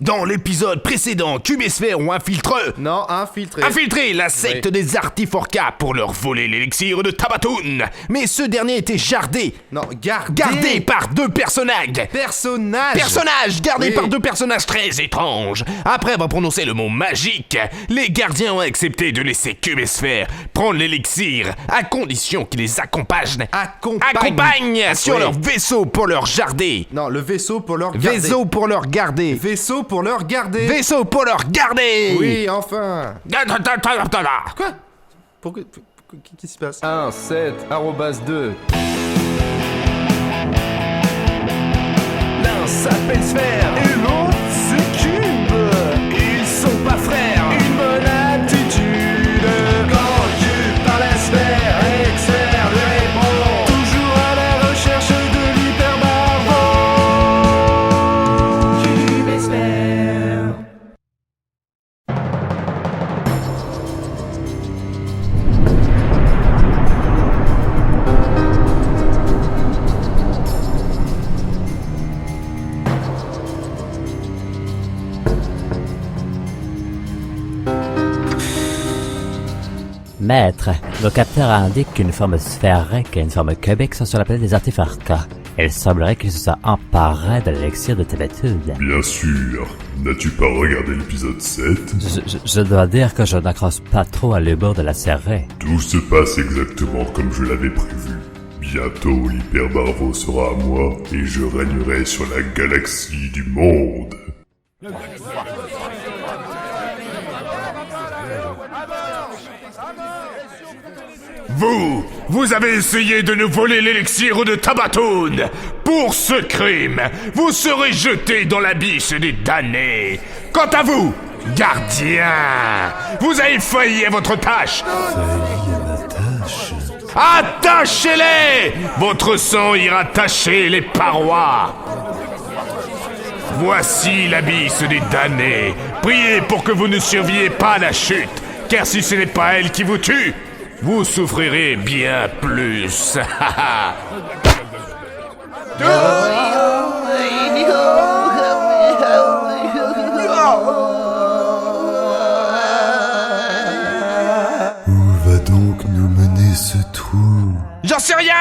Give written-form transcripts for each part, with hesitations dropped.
Dans l'épisode précédent, Cubesphère ont infiltré la secte des Artiforca pour leur voler l'élixir de Tabatoon. Mais ce dernier était gardé par deux personnages par deux personnages très étranges. Après avoir prononcé le mot magique, les gardiens ont accepté de laisser Cubesphère prendre l'élixir à condition qu'ils les accompagnent sur leur vaisseau pour leur jarder. Non, le vaisseau pour leur garder. Vaisseau pour leur garder. Vaisseau pour leur garder. Vaisseau pour leur garder. Oui, enfin. Quoi? Pourquoi qu'est-ce qui se passe? 1, 7, arrobas 2. L'un s'appelle Sphère et l'autre c'est Cube. Ils sont pas frères. Une bonne attitude. Quand Cube parle à Sphère et que Sphère lui répond, toujours à la recherche de l'hyperbarbo. Cube et Sphère. Maître, le capteur indique qu'une forme sphérique et une forme cubique sont sur la planète des Artiforca. Il semblerait qu'ils se soient emparés de l'élixir de Tabatoon. Bien sûr. N'as-tu pas regardé l'épisode 7? Je dois dire que je n'accroche pas trop à l'humour de la série. Tout se passe exactement comme je l'avais prévu. Bientôt, l'hyperbarvo sera à moi et je régnerai sur la galaxie du monde. Vous avez essayé de nous voler l'élixir de Tabatoon. Pour ce crime, vous serez jeté dans l'abysse des damnés. Quant à vous, gardiens, vous avez failli à votre tâche. Attachez-les! Votre sang ira tacher les parois. Voici l'abysse des damnés. Priez pour que vous ne surviviez pas à la chute, car si ce n'est pas elle qui vous tue, vous souffrirez bien plus. Où va donc nous mener ce trou? J'en sais rien!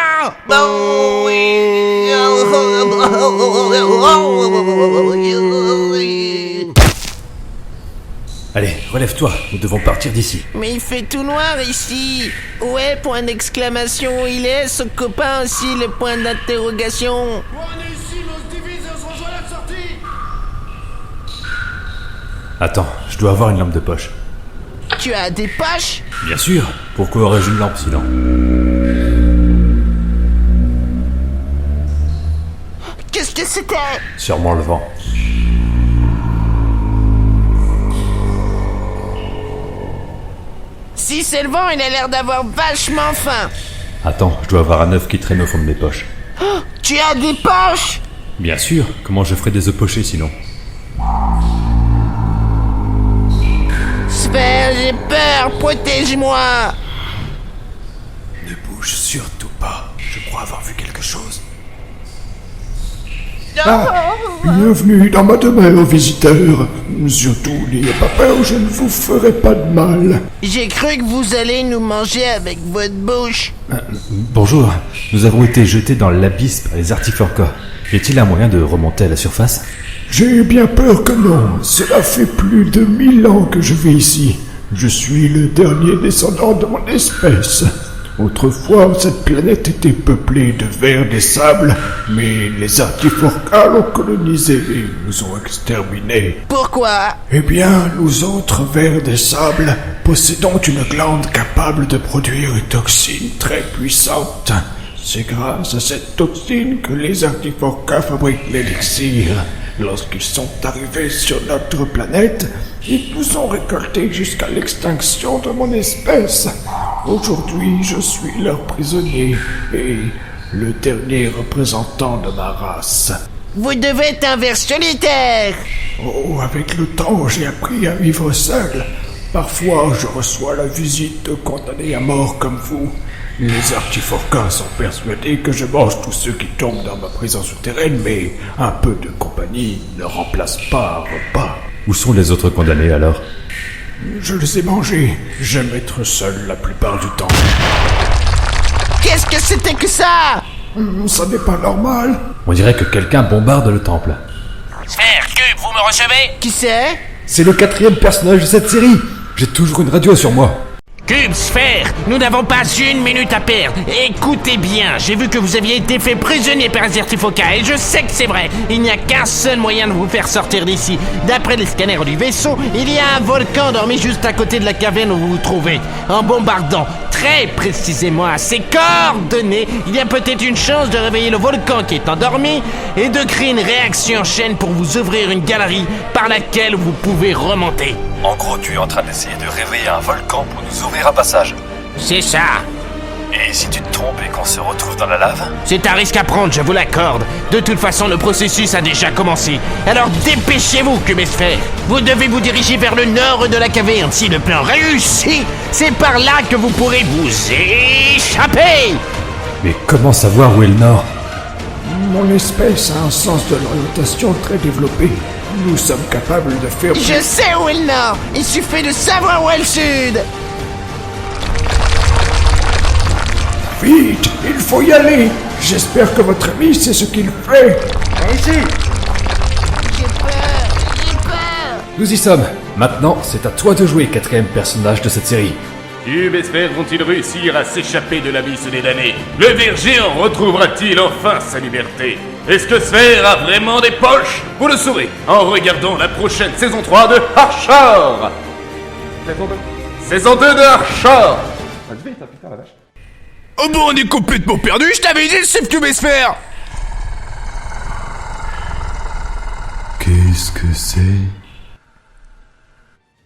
Allez, relève-toi, nous devons partir d'ici. Mais il fait tout noir ici. Ouais, point d'exclamation, il est ce copain aussi, le point d'interrogation. On est ici, on se divise et on se rejoint à la sortie. Attends, je dois avoir une lampe de poche. Tu as des poches? Bien sûr, pourquoi aurais-je une lampe sinon? Qu'est-ce que c'était? Sûrement le vent. Si c'est le vent, il a l'air d'avoir vachement faim. Attends, je dois avoir un œuf qui traîne au fond de mes poches. Oh, tu as des poches? Bien sûr, comment je ferais des œufs pochés sinon? Sphère, j'ai peur, protège-moi. Ne bouge surtout pas. Je crois avoir vu quelque chose. Bienvenue dans ma demeure, visiteur. Surtout, n'ayez pas peur, je ne vous ferai pas de mal. J'ai cru que vous allez nous manger avec votre bouche. Bonjour, nous avons été jetés dans l'abysse par les Artiforca. Y a-t-il un moyen de remonter à la surface? J'ai bien peur que non. Cela fait plus de 1000 ans que je vis ici. Je suis le dernier descendant de mon espèce. Autrefois, cette planète était peuplée de vers des sables, mais les Artiforca l'ont colonisée et nous ont exterminés. Pourquoi? Eh bien, nous autres vers des sables possédons une glande capable de produire une toxine très puissante. C'est grâce à cette toxine que les Artiforca fabriquent l'élixir. Lorsqu'ils sont arrivés sur notre planète, ils nous ont récoltés jusqu'à l'extinction de mon espèce. Aujourd'hui, je suis leur prisonnier et le dernier représentant de ma race. Vous devez être un ver solitaire. Oh, avec le temps, j'ai appris à vivre seul. Parfois, je reçois la visite de condamnés à mort comme vous. Les Artiforca sont persuadés que je mange tous ceux qui tombent dans ma prison souterraine, mais un peu de compagnie ne remplace pas un repas. Où sont les autres condamnés alors? Je les ai mangés. J'aime être seul la plupart du temps. Qu'est-ce que c'était que ça? Ça n'est pas normal. On dirait que quelqu'un bombarde le temple. Sphère, Cube, vous me recevez? Qui c'est? C'est le 4e personnage de cette série. J'ai toujours une radio sur moi. Cube, Sphère, nous n'avons pas une minute à perdre. Écoutez bien, j'ai vu que vous aviez été fait prisonnier par Azertifoka et je sais que c'est vrai. Il n'y a qu'un seul moyen de vous faire sortir d'ici. D'après les scanners du vaisseau, il y a un volcan dormi juste à côté de la caverne où vous vous trouvez. En bombardant très précisément à ses coordonnées, il y a peut-être une chance de réveiller le volcan qui est endormi et de créer une réaction en chaîne pour vous ouvrir une galerie par laquelle vous pouvez remonter. En gros, tu es en train d'essayer de réveiller un volcan pour nous ouvrir un passage. C'est ça. Et si tu te trompes et qu'on se retrouve dans la lave? C'est un risque à prendre, je vous l'accorde. De toute façon, le processus a déjà commencé. Alors dépêchez-vous, Cubesphère. Vous devez vous diriger vers le nord de la caverne. Si le plan réussit, c'est par là que vous pourrez vous échapper. Mais comment savoir où est le nord? Mon espèce a un sens de l'orientation très développé. Nous sommes capables de faire... Je sais où est le nord. Il suffit de savoir où est le sud. Vite, il faut y aller. J'espère que votre ami sait ce qu'il fait. J'ai peur. Nous y sommes. Maintenant, c'est à toi de jouer, 4e personnage de cette série. Cube et Sphère vont-ils réussir à s'échapper de l'abysse des damnés? Le ver géant retrouvera-t-il enfin sa liberté? Est-ce que Sphère a vraiment des poches? Vous le saurez en regardant la prochaine saison 3 de Archer. Saison 2 de Archer. Oh bon, on est complètement perdu, je t'avais dit, c'est Cube et Sphère. Qu'est-ce que c'est?